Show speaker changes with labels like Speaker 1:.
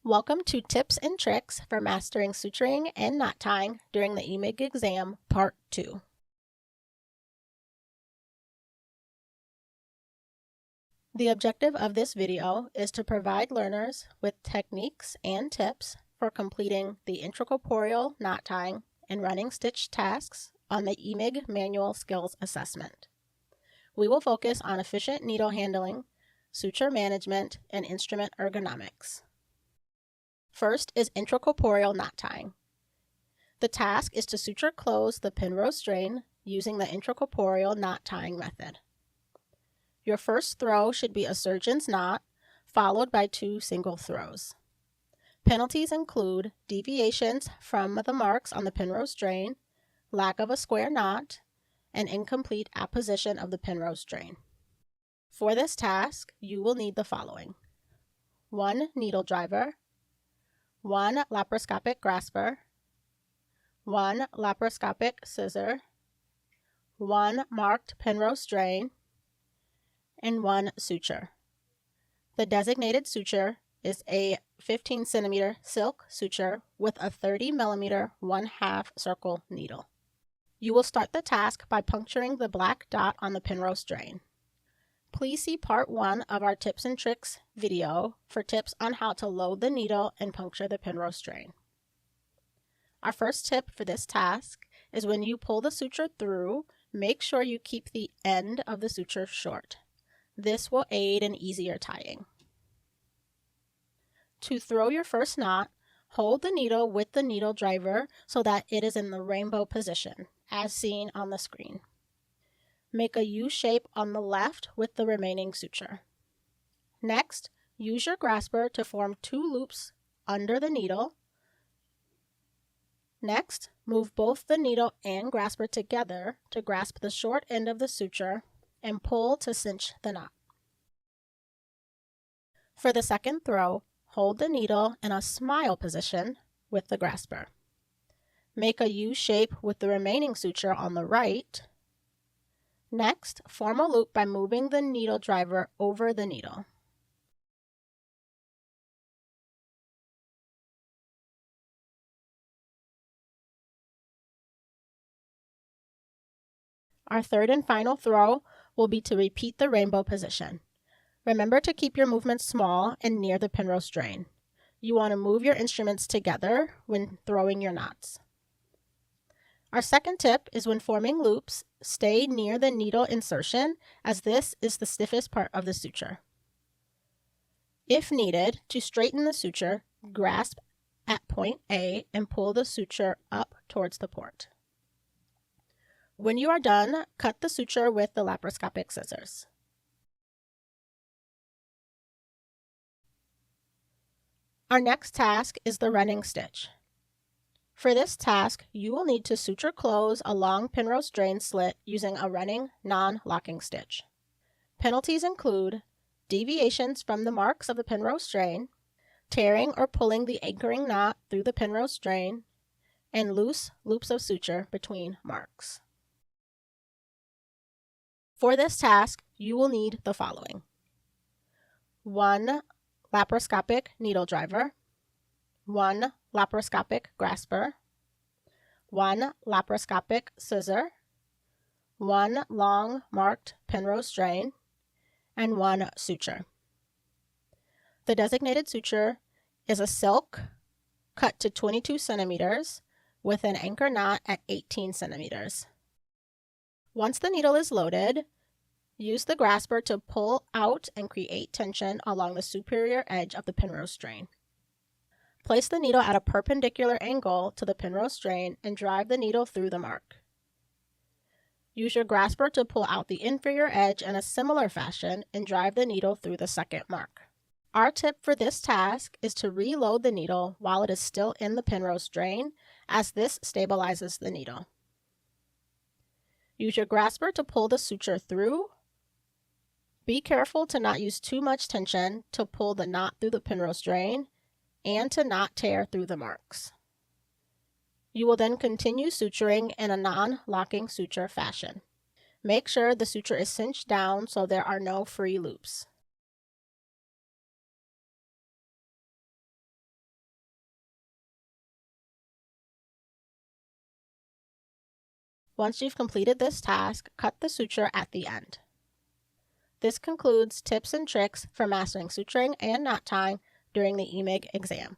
Speaker 1: Welcome to Tips and Tricks for Mastering Suturing and Knot-Tying during the EMIG Exam, Part 2. The objective of this video is to provide learners with techniques and tips for completing the intracorporeal knot-tying and running stitch tasks on the EMIG Manual Skills Assessment. We will focus on efficient needle handling, suture management, and instrument ergonomics. First is intracorporeal knot-tying. The task is to suture close the pinrose strain using the intracorporeal knot-tying method. Your first throw should be a surgeon's knot, followed by 2 single throws. Penalties include deviations from the marks on the pinrose strain, lack of a square knot, and incomplete apposition of the pinrose strain. For this task, you will need the following: 1 needle driver, 1 laparoscopic grasper, 1 laparoscopic scissor, 1 marked pinrose strain, and 1 suture. The designated suture is a 15 centimeter silk suture with a 30 millimeter 1/2 circle needle. You will start the task by puncturing the black dot on the pinrose strain. Please see part 1 of our tips and tricks video for tips on how to load the needle and puncture the pinrose strain. Our first tip for this task is when you pull the suture through, make sure you keep the end of the suture short. This will aid in easier tying. To throw your first knot, hold the needle with the needle driver so that it is in the rainbow position, as seen on the screen. Make a U shape on the left with the remaining suture. Next, use your grasper to form 2 loops under the needle. Next, move both the needle and grasper together to grasp the short end of the suture and pull to cinch the knot. For the second throw, hold the needle in a smile position with the grasper. Make a U shape with the remaining suture on the right. Next, form a loop by moving the needle driver over the needle. Our third and final throw will be to repeat the rainbow position. Remember to keep your movements small and near the pinrose strain. You want to move your instruments together when throwing your knots. Our second tip is when forming loops, stay near the needle insertion as this is the stiffest part of the suture. If needed, to straighten the suture, grasp at point A and pull the suture up towards the port. When you are done, cut the suture with the laparoscopic scissors. Our next task is the running stitch. For this task, you will need to suture close a long pinrose strain slit using a running non-locking stitch. Penalties include deviations from the marks of the pinrose strain, tearing or pulling the anchoring knot through the pinrose strain, and loose loops of suture between marks. For this task, you will need the following: 1 laparoscopic needle driver, 1 laparoscopic grasper, 1 laparoscopic scissor, 1 long marked pinrose strain, and 1 suture. The designated suture is a silk cut to 22 centimeters with an anchor knot at 18 centimeters. Once the needle is loaded, use the grasper to pull out and create tension along the superior edge of the pinrose strain. Place the needle at a perpendicular angle to the pinrose strain and drive the needle through the mark. Use your grasper to pull out the inferior edge in a similar fashion and drive the needle through the second mark. Our tip for this task is to reload the needle while it is still in the pinrose strain, as this stabilizes the needle. Use your grasper to pull the suture through. Be careful to not use too much tension to pull the knot through the pinrose strain and to not tear through the marks. You will then continue suturing in a non-locking suture fashion. Make sure the suture is cinched down so there are no free loops. Once you've completed this task, cut the suture at the end. This concludes tips and tricks for mastering suturing and knot tying during the EMIG exam.